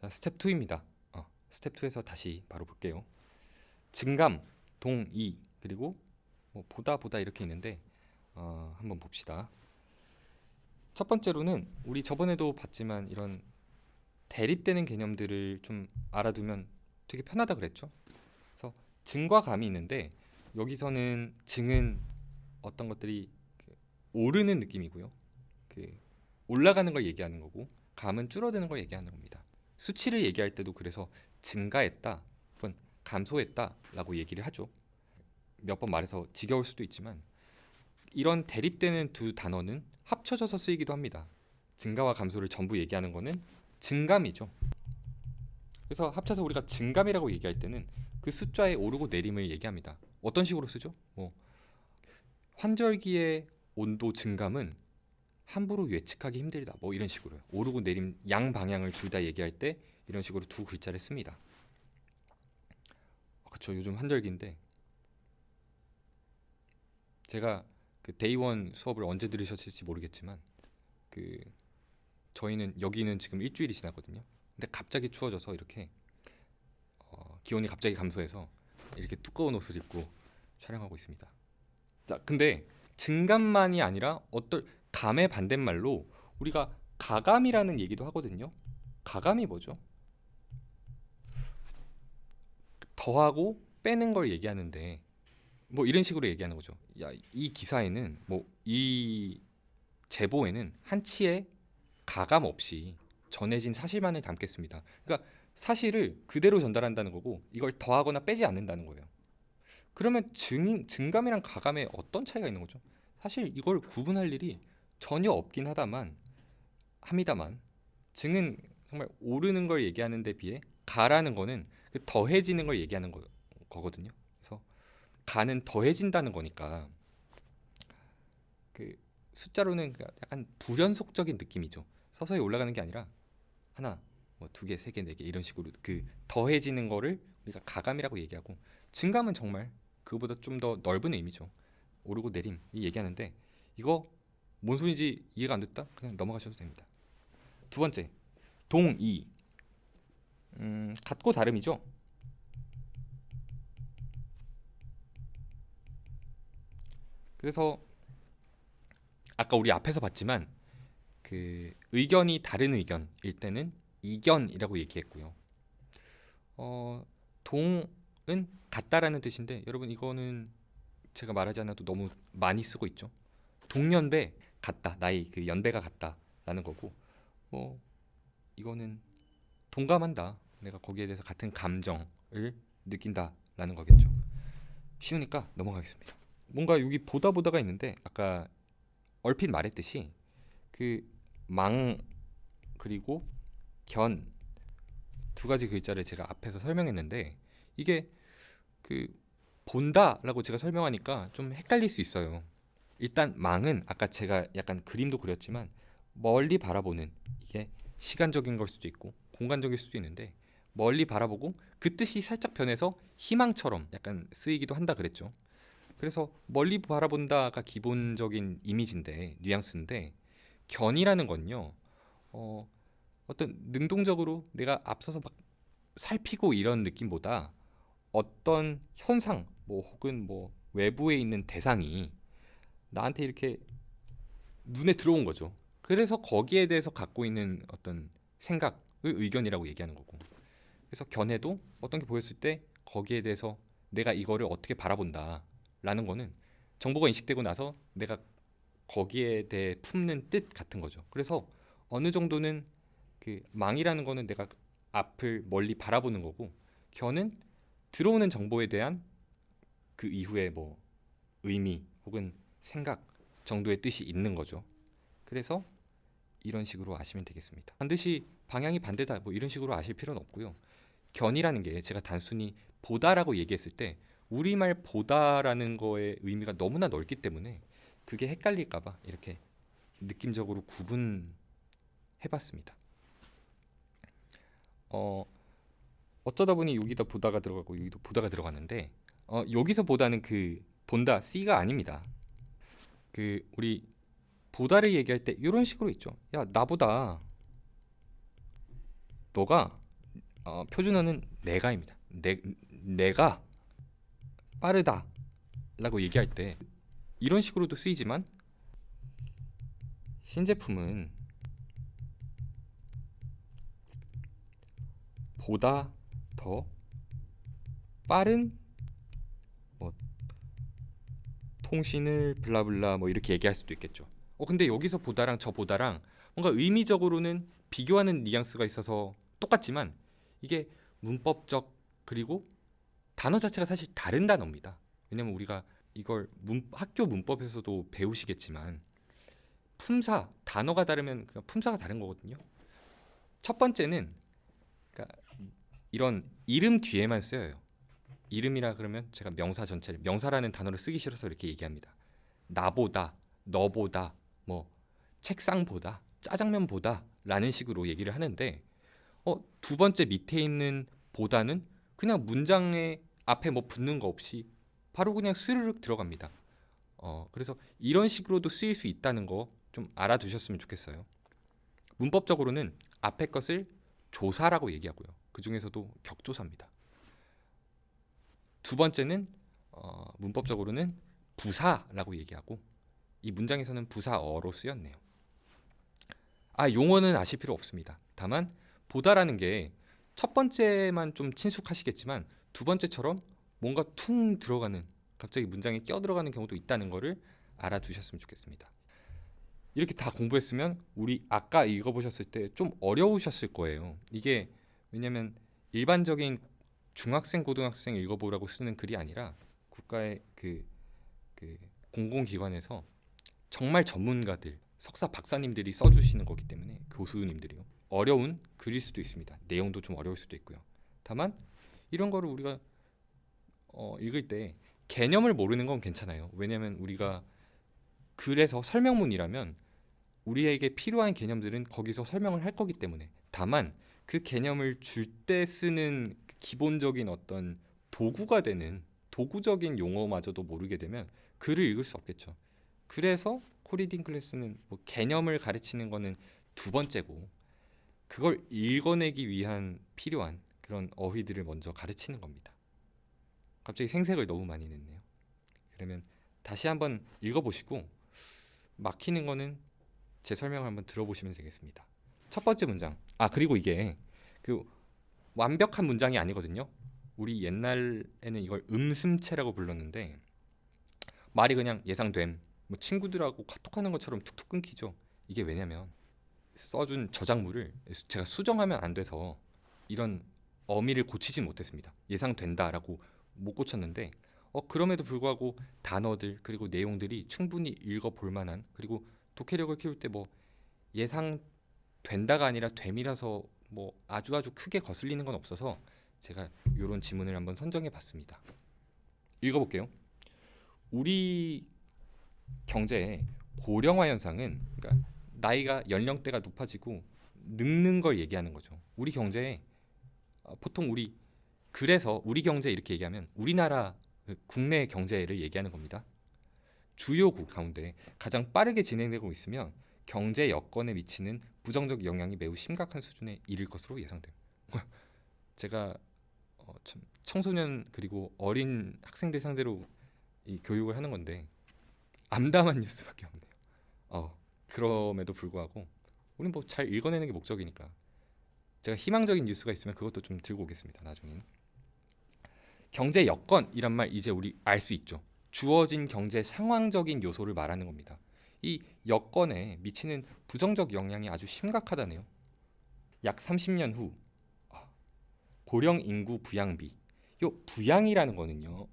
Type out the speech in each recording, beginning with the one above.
자, 스텝 2입니다. 스텝 2에서 다시 바로 볼게요. 증감, 동의, 그리고 뭐 보다 이렇게 있는데 한번 봅시다. 첫 번째로는 우리 저번에도 봤지만 이런 대립되는 개념들을 좀 알아두면 되게 편하다 그랬죠. 그래서 증과 감이 있는데 여기서는 증은 어떤 것들이 오르는 느낌이고요. 올라가는 걸 얘기하는 거고 감은 줄어드는 걸 얘기하는 겁니다. 수치를 얘기할 때도 그래서 증가했다 혹은 감소했다라고 얘기를 하죠. 몇 번 말해서 지겨울 수도 있지만 이런 대립되는 두 단어는 합쳐져서 쓰이기도 합니다. 증가와 감소를 전부 얘기하는 거는 증감이죠. 그래서 합쳐서 우리가 증감이라고 얘기할 때는 그 숫자의 오르고 내림을 얘기합니다. 어떤 식으로 쓰죠? 환절기의 온도 증감은 함부로 예측하기 힘들다. 뭐 이런 식으로요. 오르고 내림 양 방향을 둘 다 얘기할 때 이런 식으로 두 글자를 씁니다. 그쵸. 요즘 환절기인데 제가 그 데이원 수업을 언제 들으셨을지 모르겠지만 저희는 여기는 지금 일주일이 지났거든요. 근데 갑자기 추워져서 이렇게 기온이 갑자기 감소해서 이렇게 두꺼운 옷을 입고 촬영하고 있습니다. 자, 근데 증감만이 아니라 어떨 감의 반대말로 우리가 가감이라는 얘기도 하거든요. 가감이 뭐죠? 더하고 빼는 걸 얘기하는데 뭐 이런 식으로 얘기하는 거죠. 야, 이 기사에는 뭐 이 제보에는 한치의 가감 없이 전해진 사실만을 담겠습니다. 그러니까 사실을 그대로 전달한다는 거고 이걸 더하거나 빼지 않는다는 거예요. 그러면 증감이랑 가감에 어떤 차이가 있는 거죠? 사실 이걸 구분할 일이 전혀 없긴 합니다만 증은 정말 오르는 걸 얘기하는 데 비해 가라는 거는 그 더해지는 걸 얘기하는 거거든요. 그래서 가는 더해진다는 거니까 그 숫자로는 약간 불연속적인 느낌이죠. 서서히 올라가는 게 아니라 하나, 뭐 두 개, 세 개, 네 개 이런 식으로 그 더해지는 거를 우리가 가감이라고 얘기하고 증감은 정말 그거보다 좀 더 넓은 의미죠. 오르고 내림 이 얘기하는데 이거 뭔 소리인지 이해가 안 됐다? 그냥 넘어가셔도 됩니다. 두 번째, 동의. 같고 다름이죠. 그래서 아까 우리 앞에서 봤지만 그 의견이 다른 의견일 때는 이견이라고 얘기했고요. 동은 같다라는 뜻인데 여러분 이거는 제가 말하지 않아도 너무 많이 쓰고 있죠. 동년배 같다, 나이 그 연배가 같다라는 거고 이거는 동감한다, 내가 거기에 대해서 같은 감정을 느낀다라는 거겠죠. 쉬우니까 넘어가겠습니다. 뭔가 여기 보다가 있는데 아까 얼핏 말했듯이 그 망 그리고 견 두 가지 글자를 제가 앞에서 설명했는데 이게 그 본다라고 제가 설명하니까 좀 헷갈릴 수 있어요. 일단 망은 아까 제가 약간 그림도 그렸지만 멀리 바라보는, 이게 시간적인 걸 수도 있고 공간적일 수도 있는데 멀리 바라보고 그 뜻이 살짝 변해서 희망처럼 약간 쓰이기도 한다 그랬죠. 그래서 멀리 바라본다가 기본적인 이미지인데 뉘앙스인데 견이라는 건요. 어떤 능동적으로 내가 앞서서 막 살피고 이런 느낌보다 어떤 현상 뭐 혹은 뭐 외부에 있는 대상이 나한테 이렇게 눈에 들어온 거죠. 그래서 거기에 대해서 갖고 있는 어떤 생각을 의견이라고 얘기하는 거고. 그래서 견해도 어떤 게 보였을 때 거기에 대해서 내가 이거를 어떻게 바라본다라는 거는 정보가 인식되고 나서 내가 거기에 대해 품는 뜻 같은 거죠. 그래서 어느 정도는 그 망이라는 거는 내가 앞을 멀리 바라보는 거고 견은 들어오는 정보에 대한 그 이후에 뭐 의미 혹은 생각 정도의 뜻이 있는 거죠. 그래서 이런 식으로 아시면 되겠습니다. 반드시 방향이 반대다 뭐 이런 식으로 아실 필요는 없고요. 견이라는 게 제가 단순히 보다라고 얘기했을 때 우리말 보다라는 거의 의미가 너무나 넓기 때문에 그게 헷갈릴까봐 이렇게 느낌적으로 구분해봤습니다. 어쩌다 보니 여기다 보다가 들어가고 여기도 보다가 들어갔는데 여기서 보다는 그 본다 C가 아닙니다. 그 우리 보다를 얘기할 때 이런 식으로 있죠. 야, 나보다 너가 표준어는 내가입니다. 내가 빠르다라고 얘기할 때 이런 식으로도 쓰이지만 신제품은 보다 더 빠른 뭐 통신을 블라블라 뭐 이렇게 얘기할 수도 있겠죠. 근데 여기서 보다랑 저 보다랑 뭔가 의미적으로는 비교하는 뉘앙스가 있어서 똑같지만 이게 문법적 그리고 단어 자체가 사실 다른 단어입니다. 왜냐면 우리가 이걸 학교 문법에서도 배우시겠지만 품사, 단어가 다르면 그냥 품사가 다른 거거든요. 첫 번째는 그러니까 이런 이름 뒤에만 쓰여요. 이름이라 그러면 제가 명사 전체를 명사라는 단어를 쓰기 싫어서 이렇게 얘기합니다. 나보다, 너보다, 뭐 책상보다, 짜장면보다 라는 식으로 얘기를 하는데 두 번째 밑에 있는 보다는 그냥 문장에 앞에 뭐 붙는 거 없이 바로 그냥 스르륵 들어갑니다. 그래서 이런 식으로도 쓰일 수 있다는 거 좀 알아두셨으면 좋겠어요. 문법적으로는 앞에 것을 조사라고 얘기하고요. 그 중에서도 격조사입니다. 두 번째는 문법적으로는 부사라고 얘기하고 이 문장에서는 부사어로 쓰였네요. 용어는 아실 필요 없습니다. 다만 보다라는 게 첫 번째만 좀 친숙하시겠지만 두 번째처럼 뭔가 퉁 들어가는 갑자기 문장에 껴들어가는 경우도 있다는 거를 알아두셨으면 좋겠습니다. 이렇게 다 공부했으면 우리 아까 읽어보셨을 때 좀 어려우셨을 거예요. 이게 왜냐면 일반적인 중학생, 고등학생 읽어보라고 쓰는 글이 아니라 국가의 그 공공기관에서 정말 전문가들, 석사 박사님들이 써주시는 거기 때문에 교수님들이요. 어려운 글일 수도 있습니다. 내용도 좀 어려울 수도 있고요. 다만 이런 거를 우리가 읽을 때 개념을 모르는 건 괜찮아요. 왜냐하면 우리가 글에서 설명문이라면 우리에게 필요한 개념들은 거기서 설명을 할 거기 때문에 다만 그 개념을 줄 때 쓰는 기본적인 어떤 도구가 되는 도구적인 용어마저도 모르게 되면 글을 읽을 수 없겠죠. 그래서 코리딩 클래스는 뭐 개념을 가르치는 거는 두 번째고 그걸 읽어내기 위한 필요한 그런 어휘들을 먼저 가르치는 겁니다. 갑자기 생색을 너무 많이 냈네요. 그러면 다시 한번 읽어보시고 막히는 거는 제 설명을 한번 들어보시면 되겠습니다. 첫 번째 문장. 그리고 이게 그 완벽한 문장이 아니거든요. 우리 옛날에는 이걸 음슴체라고 불렀는데 말이 그냥 예상됨. 뭐 친구들하고 카톡하는 것처럼 툭툭 끊기죠. 이게 왜냐면 써준 저작물을 제가 수정하면 안 돼서 이런 어미를 고치지 못했습니다. 예상된다라고 못 고쳤는데 그럼에도 불구하고 단어들 그리고 내용들이 충분히 읽어볼 만한 그리고 독해력을 키울 때 뭐 예상된다가 아니라 됨이라서 뭐 아주 크게 거슬리는 건 없어서 제가 이런 지문을 한번 선정해 봤습니다. 읽어볼게요. 우리 경제의 고령화 현상은 그러니까 나이가 연령대가 높아지고 늙는 걸 얘기하는 거죠. 우리 경제에 보통 그래서 우리 경제 이렇게 얘기하면 우리나라 국내 경제를 얘기하는 겁니다. 주요국 가운데 가장 빠르게 진행되고 있으며 경제 여건에 미치는 부정적 영향이 매우 심각한 수준에 이를 것으로 예상돼요. 제가 청소년 그리고 어린 학생들 상대로 이 교육을 하는 건데 암담한 뉴스밖에 없네요. 그럼에도 불구하고 우린 뭐 잘 읽어내는 게 목적이니까 제가 희망적인 뉴스가 있으면 그것도 좀 들고 오겠습니다. 나중에. 경제 여건이란 말 이제 우리 알 수 있죠. 주어진 경제 상황적인 요소를 말하는 겁니다. 이 여건에 미치는 부정적 영향이 아주 심각하다네요. 약 30년 후 고령 인구 부양비. 요 부양이라는 거는요.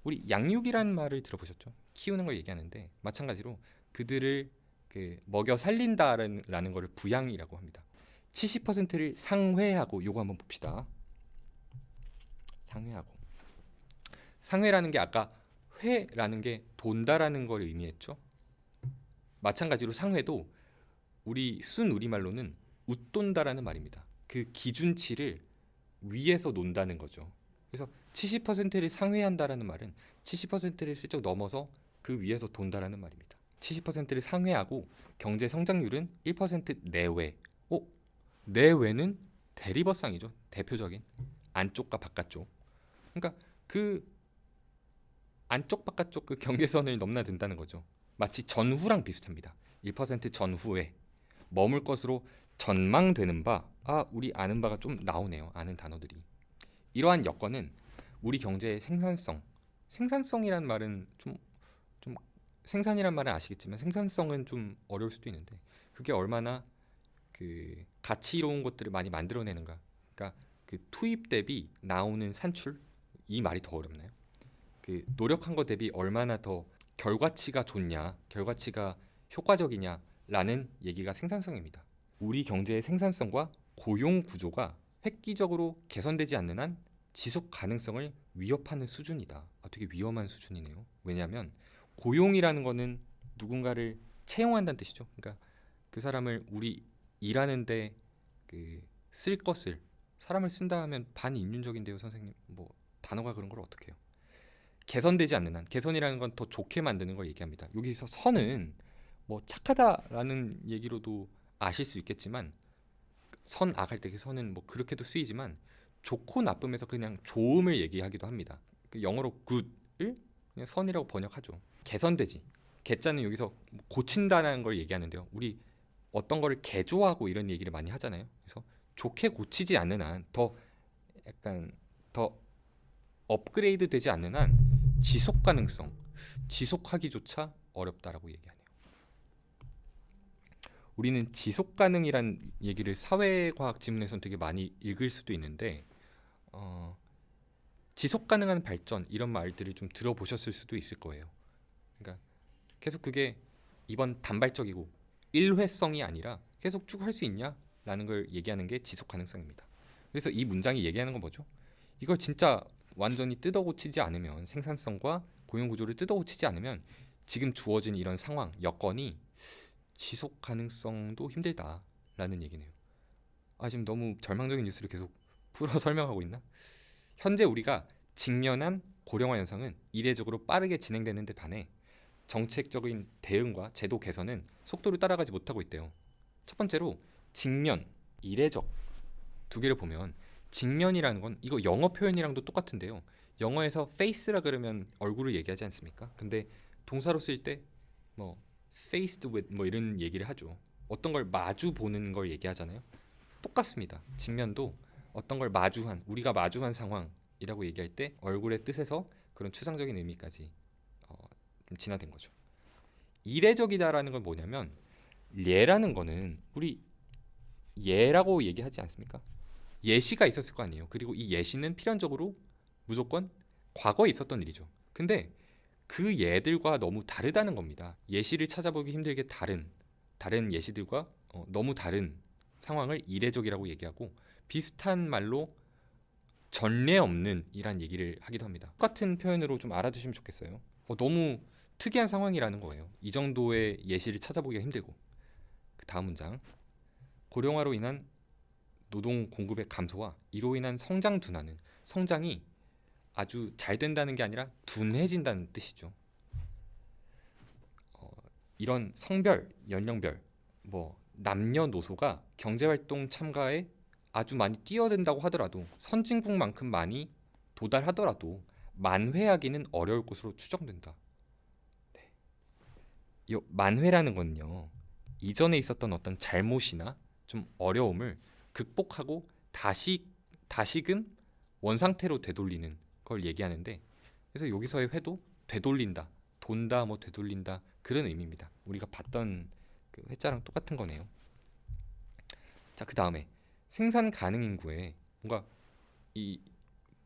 우리 양육이라는 말을 들어보셨죠? 키우는 걸 얘기하는데 마찬가지로 그들을 먹여 살린다라는 거를 부양이라고 합니다. 70%를 상회하고 요거 한번 봅시다. 상회라는 게 아까 회라는 게 돈다라는 걸 의미했죠. 마찬가지로 상회도 우리 순 우리말로는 웃돈다라는 말입니다. 그 기준치를 위에서 논다는 거죠. 그래서 70%를 상회한다라는 말은 70%를 슬쩍 넘어서 그 위에서 돈다라는 말입니다. 70%를 상회하고 경제 성장률은 1% 내외. 내외는 대리버상이죠. 대표적인 안쪽과 바깥쪽. 그러니까 그 안쪽 바깥쪽 그 경계선을 넘나든다는 거죠. 마치 전후랑 비슷합니다. 1% 전후에 머물 것으로 전망되는 바, 우리 아는 바가 좀 나오네요. 아는 단어들이. 이러한 여건은 우리 경제의 생산성이란 말은 좀 생산이란 말은 아시겠지만 생산성은 좀 어려울 수도 있는데 그게 얼마나 그 가치로운 것들을 많이 만들어내는가. 그러니까 그 투입 대비 나오는 산출, 이 말이 더 어렵나요? 그 노력한 것 대비 얼마나 더 결과치가 좋냐, 결과치가 효과적이냐라는 얘기가 생산성입니다. 우리 경제의 생산성과 고용 구조가 획기적으로 개선되지 않는 한 지속 가능성을 위협하는 수준이다. 되게 위험한 수준이네요. 왜냐하면 고용이라는 거는 누군가를 채용한다는 뜻이죠. 그러니까 그 사람을 우리 일하는데 그 쓸 것을 사람을 쓴다 하면 반인륜적인데요, 선생님. 뭐 단어가 그런 걸 어떻게 해요? 개선되지 않는 한, 개선이라는 건 더 좋게 만드는 걸 얘기합니다. 여기서 선은 뭐 착하다라는 얘기로도 아실 수 있겠지만 선악 할 때 그 선은 뭐 그렇게도 쓰이지만 좋고 나쁨에서 그냥 좋음을 얘기하기도 합니다. 그 영어로 good을 그냥 선이라고 번역하죠. 개선되지. 개자는 여기서 고친다는 걸 얘기하는데요. 우리 어떤 거를 개조하고 이런 얘기를 많이 하잖아요. 그래서 좋게 고치지 않는 한, 더 약간 더 업그레이드 되지 않는 한 지속 가능성, 지속하기조차 어렵다라고 얘기하네요. 우리는 지속 가능이란 얘기를 사회과학 지문에서는 되게 많이 읽을 수도 있는데 지속 가능한 발전 이런 말들을 좀 들어보셨을 수도 있을 거예요. 그러니까 계속 그게 이번 단발적이고 일회성이 아니라 계속 쭉 할 수 있냐라는 걸 얘기하는 게 지속 가능성입니다. 그래서 이 문장이 얘기하는 건 뭐죠? 이걸 진짜 완전히 뜯어고치지 않으면, 생산성과 고용 구조를 뜯어고치지 않으면 지금 주어진 이런 상황, 여건이 지속 가능성도 힘들다라는 얘기네요. 지금 너무 절망적인 뉴스를 계속 풀어 설명하고 있나? 현재 우리가 직면한 고령화 현상은 이례적으로 빠르게 진행되는 데 반해 정책적인 대응과 제도 개선은 속도를 따라가지 못하고 있대요. 첫 번째로 직면, 이례적 두 개를 보면 직면이라는 건 이거 영어 표현이랑도 똑같은데요. 영어에서 face라 그러면 얼굴을 얘기하지 않습니까? 근데 동사로 쓸 때 뭐 faced with 뭐 이런 얘기를 하죠. 어떤 걸 마주 보는 걸 얘기하잖아요. 똑같습니다. 직면도 어떤 걸 마주한, 우리가 마주한 상황이라고 얘기할 때 얼굴의 뜻에서 그런 추상적인 의미까지 좀 진화된 거죠. 이례적이다라는 건 뭐냐면 예라는 거는 우리 예라고 얘기하지 않습니까? 예시가 있었을 거 아니에요. 그리고 이 예시는 필연적으로 무조건 과거에 있었던 일이죠. 근데 그 예들과 너무 다르다는 겁니다. 예시를 찾아보기 힘들게 다른 예시들과 너무 다른 상황을 이례적이라고 얘기하고 비슷한 말로 전례 없는 이란 얘기를 하기도 합니다. 똑같은 표현으로 좀 알아두시면 좋겠어요. 너무 특이한 상황이라는 거예요. 이 정도의 예시를 찾아보기가 힘들고. 그 다음 문장. 고령화로 인한 노동 공급의 감소와 이로 인한 성장 둔화는, 성장이 아주 잘 된다는 게 아니라 둔해진다는 뜻이죠. 이런 성별, 연령별, 뭐 남녀노소가 경제활동 참가에 아주 많이 뛰어든다고 하더라도, 선진국만큼 많이 도달하더라도 만회하기는 어려울 것으로 추정된다. 네. 이 만회라는 건요, 이전에 있었던 어떤 잘못이나 좀 어려움을 극복하고 다시금 원상태로 되돌리는 걸 얘기하는데, 그래서 여기서의 회도 되돌린다, 돈다, 뭐 되돌린다 그런 의미입니다. 우리가 봤던 그 회자랑 똑같은 거네요. 자, 그 다음에 생산 가능 인구에 뭔가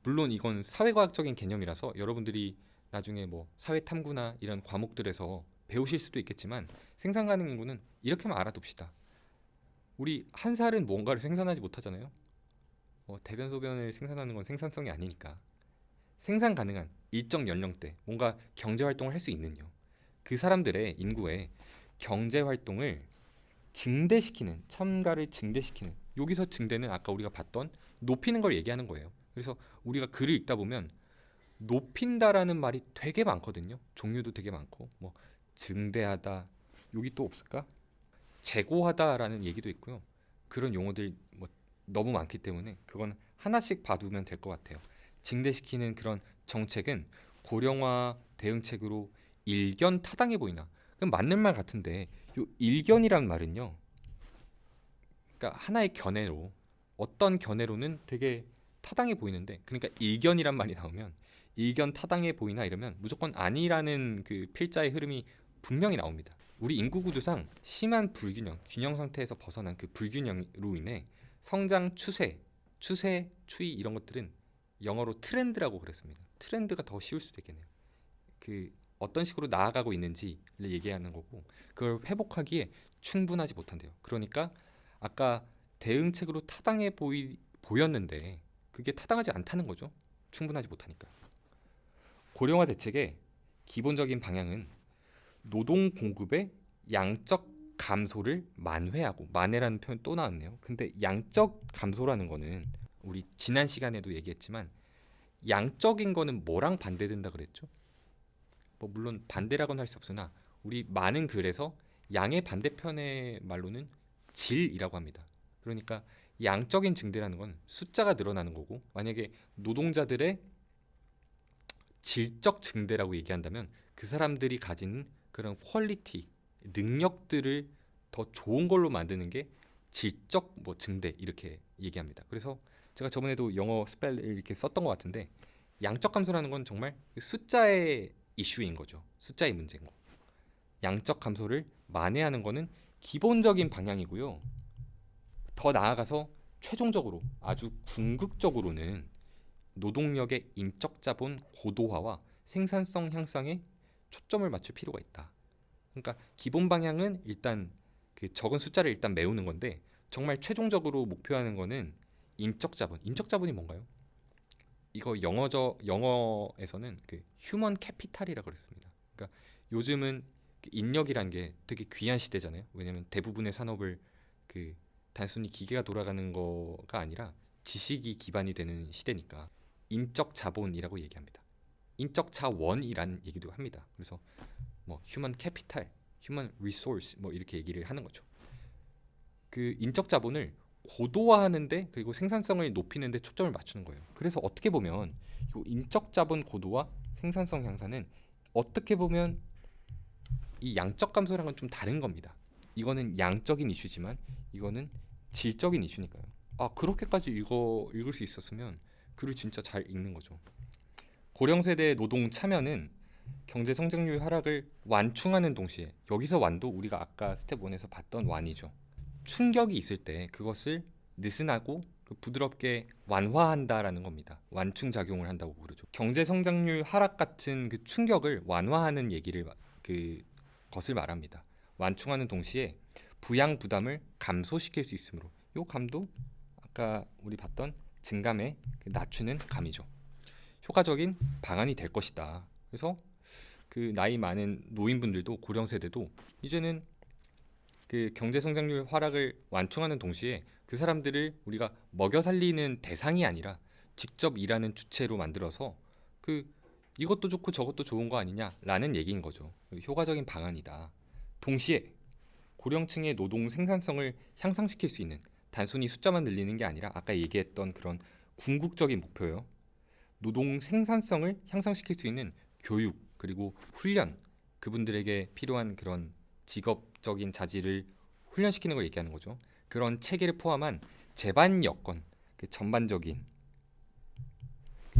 물론 이건 사회과학적인 개념이라서 여러분들이 나중에 뭐 사회 탐구나 이런 과목들에서 배우실 수도 있겠지만 생산 가능 인구는 이렇게만 알아둡시다. 우리 한 살은 뭔가를 생산하지 못하잖아요. 대변 소변을 생산하는 건 생산성이 아니니까 생산 가능한 일정 연령대, 뭔가 경제 활동을 할 수 있는요, 그 사람들의 인구에 경제 활동을 증대시키는, 참가를 증대시키는, 여기서 증대는 아까 우리가 봤던 높이는 걸 얘기하는 거예요. 그래서 우리가 글을 읽다 보면 높인다라는 말이 되게 많거든요. 종류도 되게 많고, 뭐 증대하다, 여기 또 없을까? 재고하다라는 얘기도 있고요. 그런 용어들 뭐 너무 많기 때문에 그건 하나씩 봐두면 될 것 같아요. 증대시키는 그런 정책은 고령화 대응책으로 일견 타당해 보이나? 그럼 맞는 말 같은데 요 일견이란 말은요. 그러니까 하나의 견해로 어떤 견해로는 되게 타당해 보이는데 그러니까 일견이란 말이 나오면 일견 타당해 보이나 이러면 무조건 아니라는 그 필자의 흐름이 분명히 나옵니다. 우리 인구 구조상 심한 불균형, 균형 상태에서 벗어난 그 불균형으로 인해 성장 추이 이런 것들은 영어로 트렌드라고 그랬습니다. 트렌드가 더 쉬울 수도 있겠네요. 그 어떤 식으로 나아가고 있는지를 얘기하는 거고 그걸 회복하기에 충분하지 못한대요. 그러니까 아까 대응책으로 타당해 보였는데 그게 타당하지 않다는 거죠. 충분하지 못하니까. 고령화 대책의 기본적인 방향은 노동 공급의 양적 감소를 만회하고 만회라는 표현 또 나왔네요. 근데 양적 감소라는 거는 우리 지난 시간에도 얘기했지만 양적인 거는 뭐랑 반대된다 그랬죠? 뭐 물론 반대라고는 할 수 없으나 우리 많은 글에서 양의 반대편의 말로는 질이라고 합니다. 그러니까 양적인 증대라는 건 숫자가 늘어나는 거고 만약에 노동자들의 질적 증대라고 얘기한다면 그 사람들이 가진 그런 퀄리티, 능력들을 더 좋은 걸로 만드는 게 질적 뭐 증대 이렇게 얘기합니다. 그래서 제가 저번에도 영어 스펠을 이렇게 썼던 것 같은데 양적 감소라는 건 정말 숫자의 이슈인 거죠. 숫자의 문제인 거. 양적 감소를 만회하는 거는 기본적인 방향이고요. 더 나아가서 최종적으로 아주 궁극적으로는 노동력의 인적 자본 고도화와 생산성 향상에 초점을 맞출 필요가 있다. 그러니까 기본 방향은 일단 그 적은 숫자를 일단 메우는 건데 정말 최종적으로 목표하는 거는 인적 자본. 인적 자본이 뭔가요? 이거 영어에서는 그 휴먼 캐피탈이라고 그랬습니다. 그러니까 요즘은 인력이란 게 되게 귀한 시대잖아요. 왜냐하면 대부분의 산업을 그 단순히 기계가 돌아가는 거가 아니라 지식이 기반이 되는 시대니까 인적 자본이라고 얘기합니다. 인적 자원이라는 얘기도 합니다. 그래서 뭐 휴먼 캐피탈, 휴먼 리소스 뭐 이렇게 얘기를 하는 거죠. 그 인적 자본을 고도화하는데 그리고 생산성을 높이는데 초점을 맞추는 거예요. 그래서 어떻게 보면 이 인적 자본 고도화, 생산성 향상은 어떻게 보면 이 양적 감소랑은 좀 다른 겁니다. 이거는 양적인 이슈지만 이거는 질적인 이슈니까요. 아 그렇게까지 읽을 수 있었으면 글을 진짜 잘 읽는 거죠. 고령 세대의 노동 참여는 경제 성장률 하락을 완충하는 동시에 여기서 완도 우리가 아까 스텝 1에서 봤던 완이죠. 충격이 있을 때 그것을 느슨하고 부드럽게 완화한다라는 겁니다. 완충 작용을 한다고 그러죠. 경제 성장률 하락 같은 그 충격을 완화하는 얘기를 그 것을 말합니다. 완충하는 동시에 부양 부담을 감소시킬 수 있으므로 요 감도 아까 우리 봤던 증감에 낮추는 감이죠. 효과적인 방안이 될 것이다. 그래서 그 나이 많은 노인분들도 고령 세대도 이제는 그 경제 성장률 하락을 완충하는 동시에 그 사람들을 우리가 먹여 살리는 대상이 아니라 직접 일하는 주체로 만들어서 그 이것도 좋고 저것도 좋은 거 아니냐라는 얘기인 거죠. 효과적인 방안이다. 동시에 고령층의 노동 생산성을 향상시킬 수 있는 단순히 숫자만 늘리는 게 아니라 아까 얘기했던 그런 궁극적인 목표요. 노동 생산성을 향상시킬 수 있는 교육 그리고 훈련 그분들에게 필요한 그런 직업적인 자질을 훈련시키는 걸 얘기하는 거죠. 그런 체계를 포함한 제반 여건, 그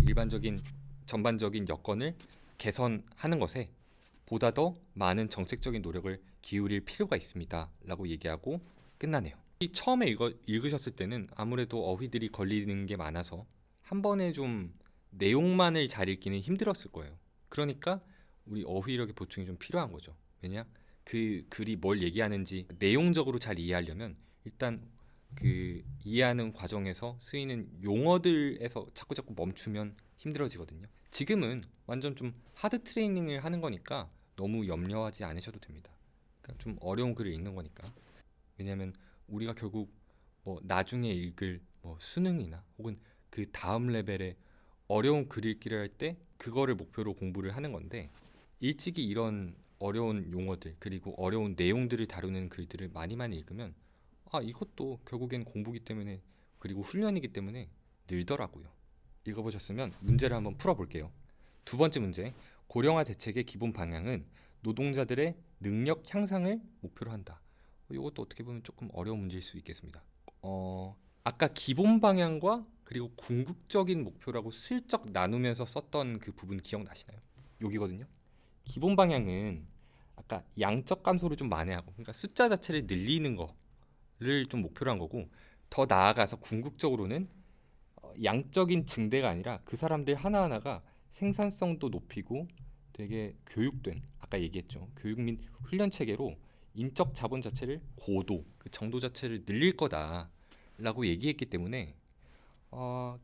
일반적인 전반적인 여건을 개선하는 것에 보다 더 많은 정책적인 노력을 기울일 필요가 있습니다라고 얘기하고 끝나네요. 처음에 읽으셨을 때는 아무래도 어휘들이 걸리는 게 많아서 한 번에 좀 내용만을 잘 읽기는 힘들었을 거예요. 그러니까 우리 어휘력의 보충이 좀 필요한 거죠. 왜냐? 그 글이 뭘 얘기하는지 내용적으로 잘 이해하려면 일단 그 이해하는 과정에서 쓰이는 용어들에서 자꾸 멈추면 힘들어지거든요. 지금은 완전 좀 하드 트레이닝을 하는 거니까 너무 염려하지 않으셔도 됩니다. 그러니까 좀 어려운 글을 읽는 거니까. 왜냐하면 우리가 결국 뭐 나중에 읽을 뭐 수능이나 혹은 그 다음 레벨의 어려운 글 읽기를 할 때 그거를 목표로 공부를 하는 건데 일찍이 이런 어려운 용어들 그리고 어려운 내용들을 다루는 글들을 많이 읽으면 아 이것도 결국엔 공부기 때문에 그리고 훈련이기 때문에 늘더라고요. 읽어보셨으면 문제를 한번 풀어볼게요. 두 번째 문제, 고령화 대책의 기본 방향은 노동자들의 능력 향상을 목표로 한다. 이것도 어떻게 보면 조금 어려운 문제일 수 있겠습니다. 아까 기본 방향과 그리고 궁극적인 목표라고 슬쩍 나누면서 썼던 그 부분 기억나시나요? 여기거든요. 기본 방향은 아까 양적 감소를 좀 만회하고, 그러니까 숫자 자체를 늘리는 거를 좀 목표로 한 거고, 더 나아가서 궁극적으로는 양적인 증대가 아니라 그 사람들 하나하나가 생산성도 높이고 되게 교육된, 아까 얘기했죠, 교육 및 훈련 체계로 인적 자본 자체를 고도, 그 정도 자체를 늘릴 거다라고 얘기했기 때문에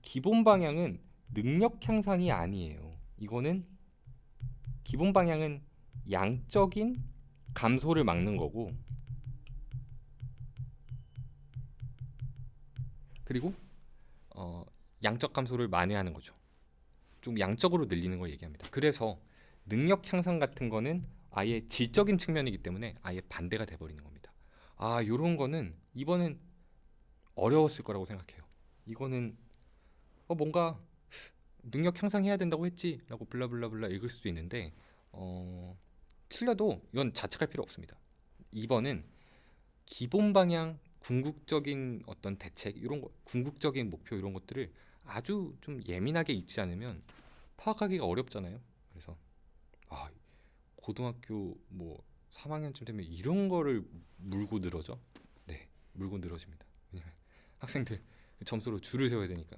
기본 방향은 능력 향상이 아니에요. 이거는 기본 방향은 양적인 감소를 막는 거고, 그리고 양적 감소를 만회하는 거죠. 좀 양적으로 늘리는 걸 얘기합니다. 그래서 능력 향상 같은 거는 아예 질적인 측면이기 때문에 아예 반대가 돼버리는 겁니다. 요런 거는 이번엔 어려웠을 거라고 생각해요. 이거는 뭔가 능력 향상해야 된다고 했지라고 블라블라블라 읽을 수도 있는데 틀려도 이건 자책할 필요 없습니다. 2번은 기본 방향, 궁극적인 어떤 대책 이런 거, 궁극적인 목표 이런 것들을 아주 좀 예민하게 읽지 않으면 파악하기가 어렵잖아요. 그래서 고등학교 뭐 3학년쯤 되면 이런 거를 물고 늘어져? 네, 물고 늘어집니다. 왜냐면 학생들 점수로 줄을 세워야 되니까.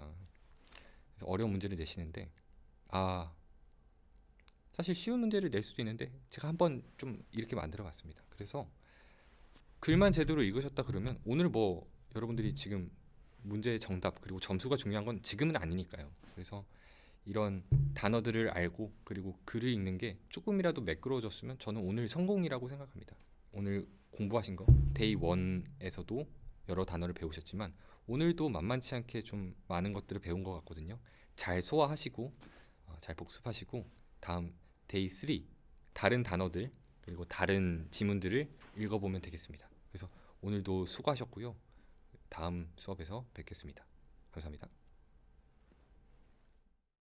그래서 어려운 문제를 내시는데 사실 쉬운 문제를 낼 수도 있는데 제가 한번 좀 이렇게 만들어 봤습니다. 그래서 글만 제대로 읽으셨다 그러면 오늘 뭐 여러분들이 지금 문제의 정답 그리고 점수가 중요한 건 지금은 아니니까요. 그래서 이런 단어들을 알고 그리고 글을 읽는 게 조금이라도 매끄러워졌으면 저는 오늘 성공이라고 생각합니다. 오늘 공부하신 거 데이 1에서도 여러 단어를 배우셨지만 오늘도 만만치 않게 좀 많은 것들을 배운 것 같거든요. 잘 소화하시고 잘 복습하시고 다음 데이 3 다른 단어들 그리고 다른 지문들을 읽어보면 되겠습니다. 그래서 오늘도 수고하셨고요. 다음 수업에서 뵙겠습니다. 감사합니다.